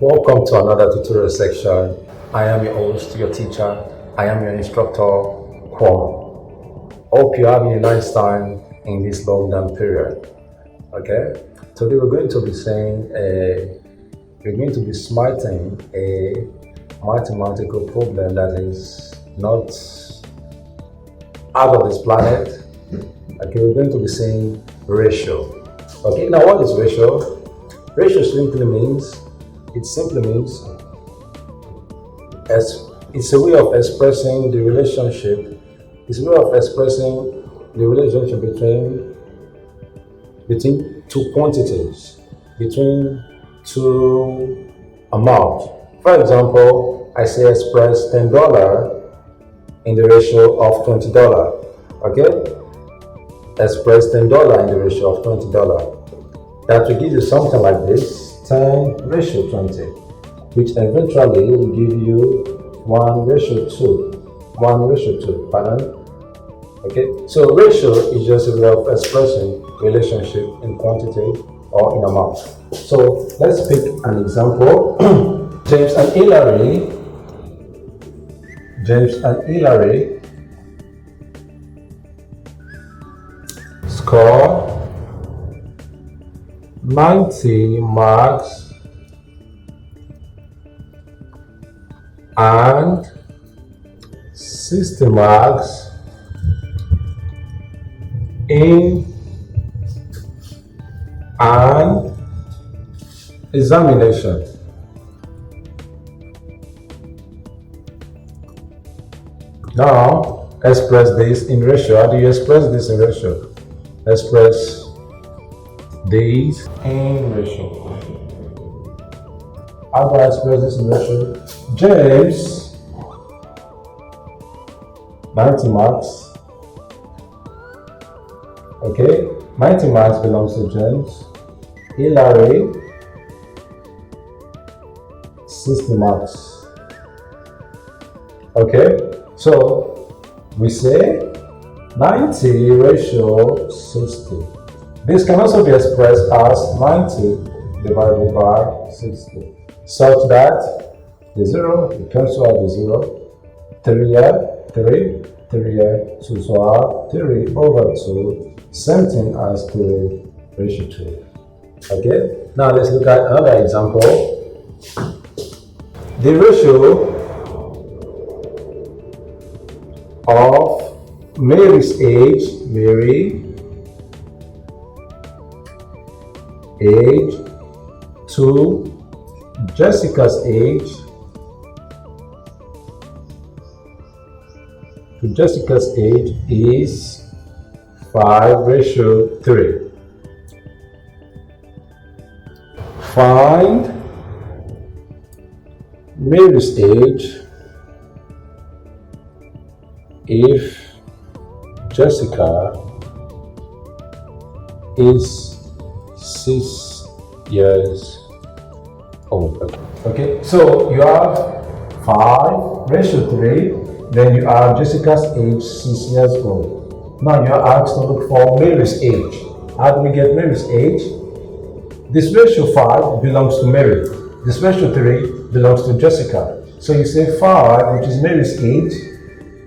Welcome to another tutorial section. I am your host, your teacher. I am your instructor, Kwon. Hope you're having a nice time in this lockdown period. Okay? Today we're going to be smiting a mathematical problem that is not out of this planet. Okay, we're going to be saying ratio. Okay, now what is ratio? Ratio simply means it's a way of expressing the relationship. It's a way of expressing the relationship between two quantities, between two amounts. For example, I say express $10 in the ratio of $20. Okay? Express $10 in the ratio of $20. That will give you something like this: 10 ratio 20, which eventually will give you 1 ratio 2. Pardon? Okay, so ratio is just a way of expressing relationship in quantity or in amount. So let's pick an example. James and Hillary score 90 marks and 60 marks in an examination. Now express this in ratio. How do you express this in ratio? Express these in ratio. How do I express this in ratio? James 90 marks. Okay, 90 marks belongs to James. Hillary 60 marks. Okay, so we say 90 ratio 60. This can also be expressed as 90 divided by 60, such that the 0 cancel out the 0, 3 here, 3 here, 2, so 3 over 2, same thing as 3 ratio 2. Okay, now let's look at another example. The ratio of Mary's age, to Jessica's age is 5 ratio 3. Find Mary's age if Jessica is 6 years old. Okay, so you have 5 ratio 3, then you have Jessica's age 6 years old. Now you are asked to look for Mary's age. How do we get Mary's age? This ratio 5 belongs to Mary. This ratio 3 belongs to Jessica. So you say 5, which is Mary's age,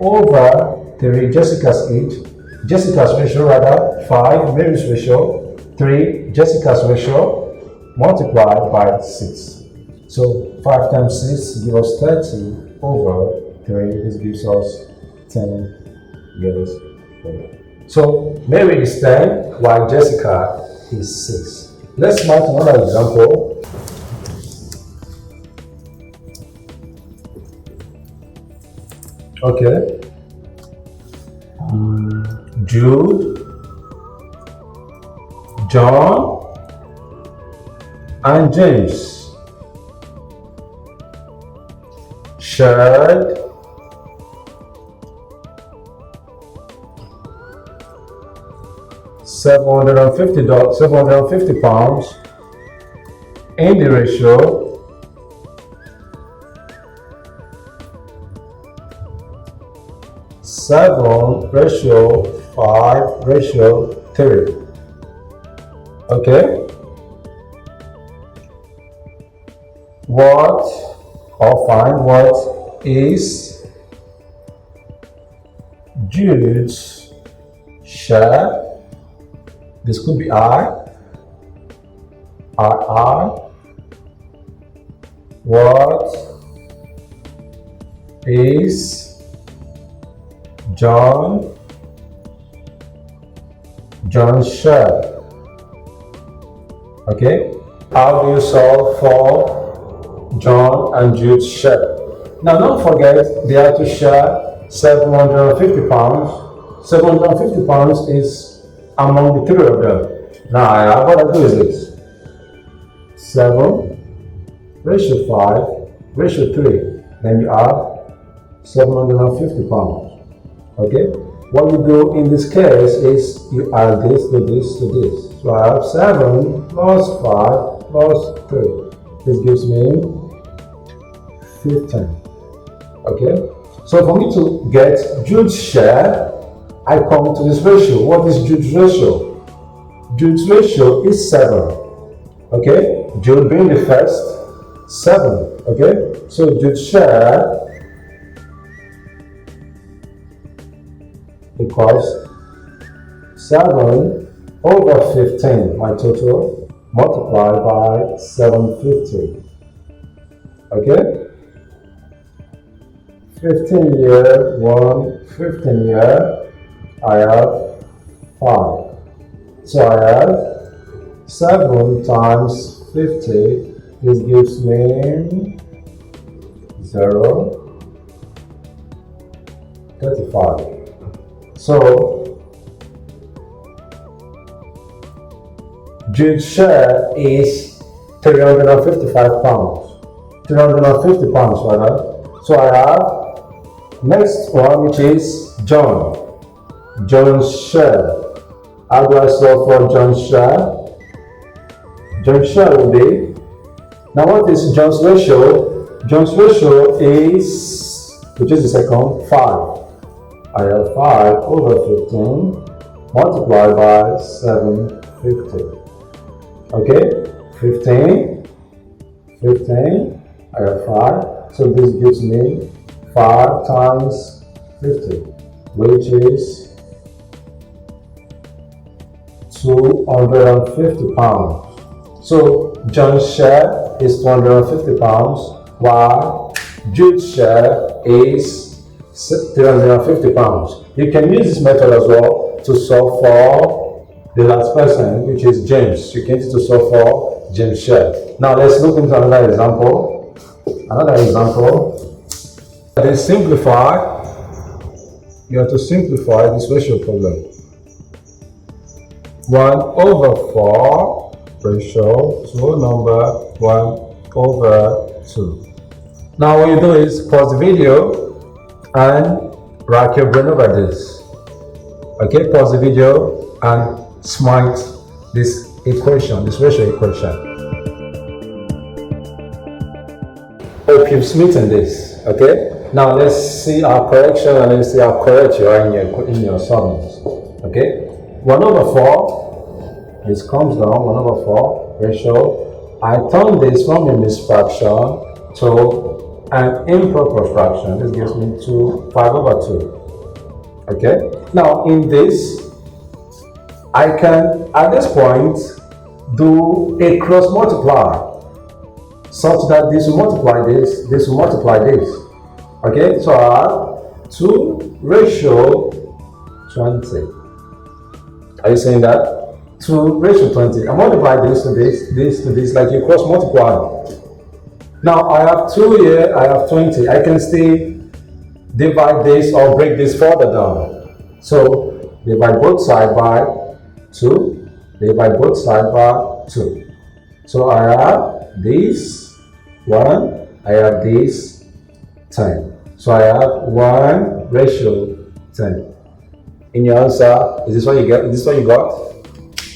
over 3, Jessica's age. Jessica's ratio rather, 5, Mary's ratio, 3, Jessica's ratio, multiplied by 6. So 5 times 6 gives us 30 over 3. This gives us 10 years old. So Mary is 10 while Jessica is 6. Let's mark another example. Okay. Jude, John, and James shared £750 in the ratio seven ratio 5 ratio 3. Okay. what, or find what is Jude's share. This could be I. What is John's share? Okay. How do you solve for John and Jude's share? Now don't forget they have to share 750 pounds. 750 pounds is among the three of them. Now what I do is this. 7 ratio 5 ratio 3. Then you have 750 pounds. Okay? What you do in this case is you add this to this to this. So I have 7 plus 5 plus 3. This gives me 15. Okay? So for me to get Jude's share, I come to this ratio. What is Jude's ratio? Jude's ratio is 7. Okay? Jude being the first, 7. Okay? So Jude's share equals 7 over 15, my total, multiplied by 750. Okay? 15 here, 1, 15 here, I have 5. So I have 7 times 50, this gives me 0, 35. So Jude's share is 355 pounds. 350 pounds, rather. So I have next one, which is John's share. How do I solve for John's share? John's share will be, now what is John's ratio? John's ratio is, which is the second, 5. I have 5 over 15 multiplied by 750. Okay, 15, I have 5. So this gives me 5 times 50, which is 250 pounds. So John's share is 250 pounds, while Jude's share is 350 pounds. You can use this method as well to solve for the last person, which is James. You can use it to solve for James' share. Now let's look into another example. Then simplify. You have to simplify this ratio problem. 1 over 4 ratio to number 1 over 2. Now what you do is pause the video and rack your brain over this. Okay, pause the video and smite this equation, this ratio equation. Hope you've smitten this. Okay, now let's see our correction and let's see how correct you are in your sums. Okay, 1 over 4, this comes down, 1 over 4 ratio. I turn this from a mixed fraction to an improper fraction. This gives me 5 over 2. Okay, now in this, I can at this point do a cross multiply such that this will multiply this, this will multiply this. Okay, so I have 2 ratio 20. Are you saying that? 2 ratio 20. I multiply this to this, like you cross multiply. Now I have 2 here, I have 20. I can still divide this or break this further down. So divide both sides by 2. Divide both sides by 2. So I have this 1, I have this 10. So I have 1 ratio 10. In your answer, is this what you get? Is this what you got?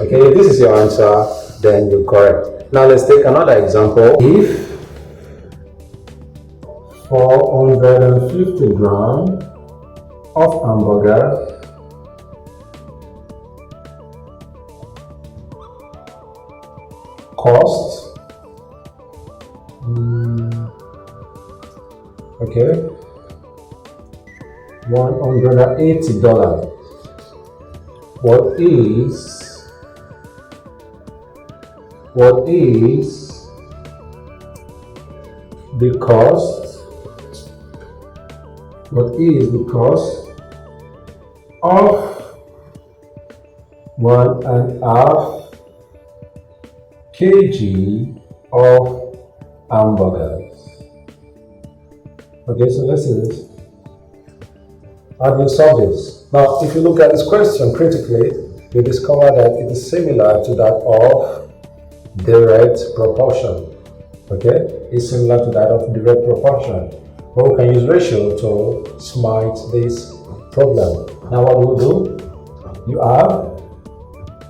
Okay, if this is your answer, then you're correct. Now let's take another example. If 450 grams of hamburger cost okay? $180. What is the cost? What is the cost of 1.5 kg of hamburgers? Okay, so let's see this. How do you solve this? Now, if you look at this question critically, you discover that it is similar to that of direct proportion. Okay, it's similar to that of direct proportion. But we can use ratio to smite this problem. Now, what we'll do? You have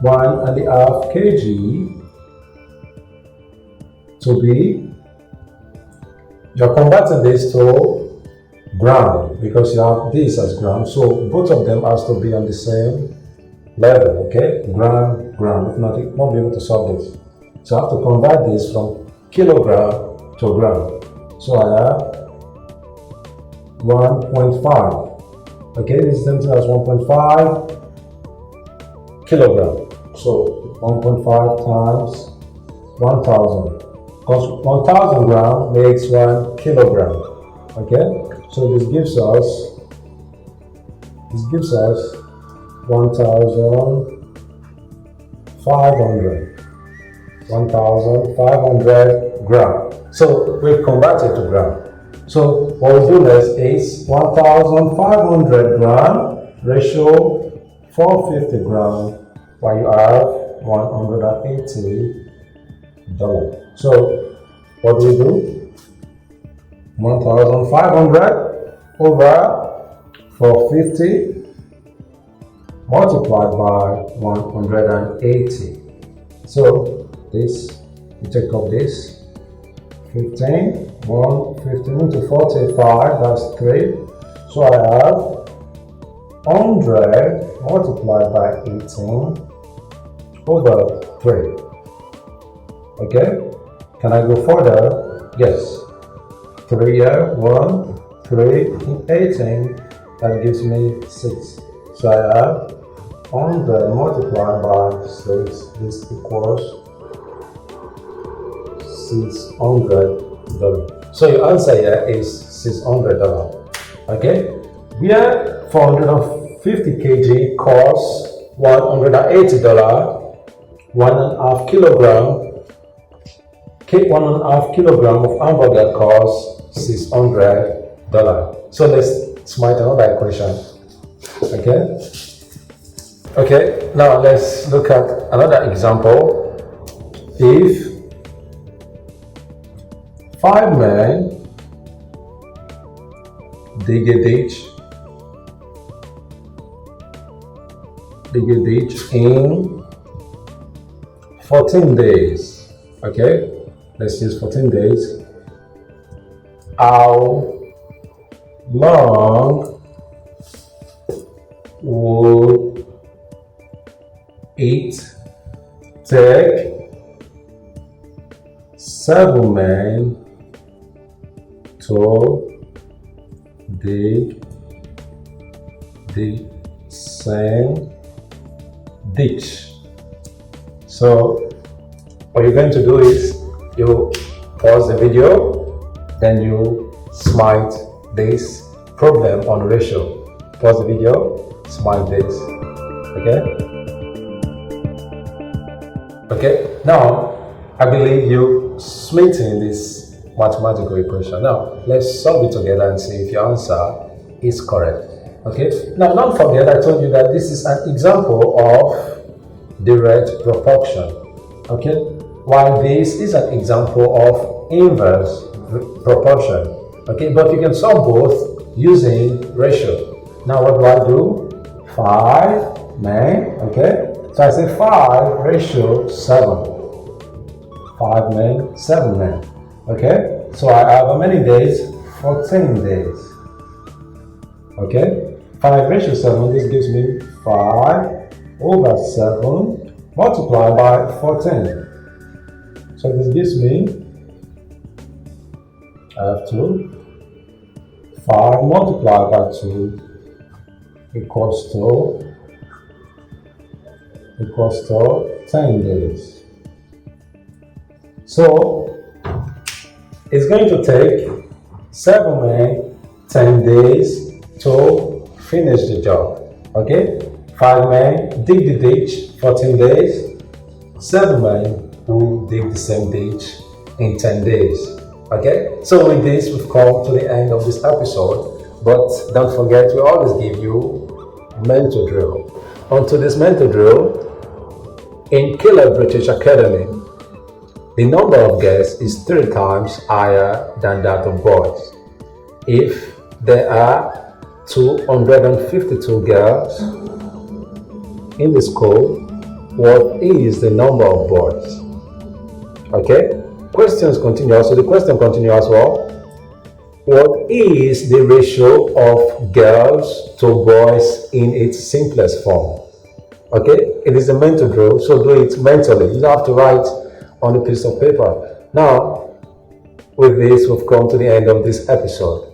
1.5 kg to be. You're converting this to gram because you have this as gram, so both of them has to be on the same level. Okay, gram. If not, you won't be able to solve this. So I have to convert this from kilogram to gram. So I have 1.5. Okay, this is the same as 1.5 kilogram. So 1.5 times 1,000. Because 1,000 gram makes 1 kilogram. Okay, so this gives us 1,500 gram. So we convert it to gram. So what we do next is 1,500 gram ratio 450 gram, while you have $180. So what do we do? 1,500 over 450 multiplied by 180. So this, you take up this 15 into 45, that's 3. So I have 100 multiplied by 18 over 3. Okay, can I go further? Yes. 3 here, 1, 3, 18, that gives me 6. So I have 100 multiplied by 6, this equals $600. So your answer here is $600. Okay, where 450 kg costs $180, 1.5 kilogram. 1.5 kilogram of hamburger costs $600. So let's smite another equation. Okay, now let's look at another example. If 5 men dig a ditch in 14 days. Okay, let's use 14 days. How long would it take 7 men to dig the same ditch? So what you're going to do is you pause the video, then you smite this problem on ratio. Pause the video, smite this. Okay, now I believe you smitten this mathematical equation. Now let's solve it together and see if your answer is correct. Okay, now don't forget I told you that this is an example of direct proportion. Okay, while this is an example of inverse proportion. Okay, but you can solve both using ratio. Now what do? 5 men. Okay, so I say 5 ratio 7. 5 men, 7 men. Okay, so I have how many days? 14 days. Okay, 5 ratio 7, this gives me 5 over 7 multiplied by 14. So this gives me, I have to 5 multiplied by 2 equals to 10 days. So it's going to take 7 men 10 days to finish the job. Okay? 5 men dig the ditch for 10 days. 7 men who dig the same ditch in 10 days. Okay? So with this, we've come to the end of this episode. But don't forget, we always give you a mental drill. Onto this mental drill, in Killer British Academy, the number of girls is 3 times higher than that of boys. If there are 252 girls in the school, what is the number of boys? Okay? Questions continue. So the question continues as well. What is the ratio of girls to boys in its simplest form? Okay? It is a mental drill, so do it mentally. You don't have to write on a piece of paper. Now, with this, we've come to the end of this episode.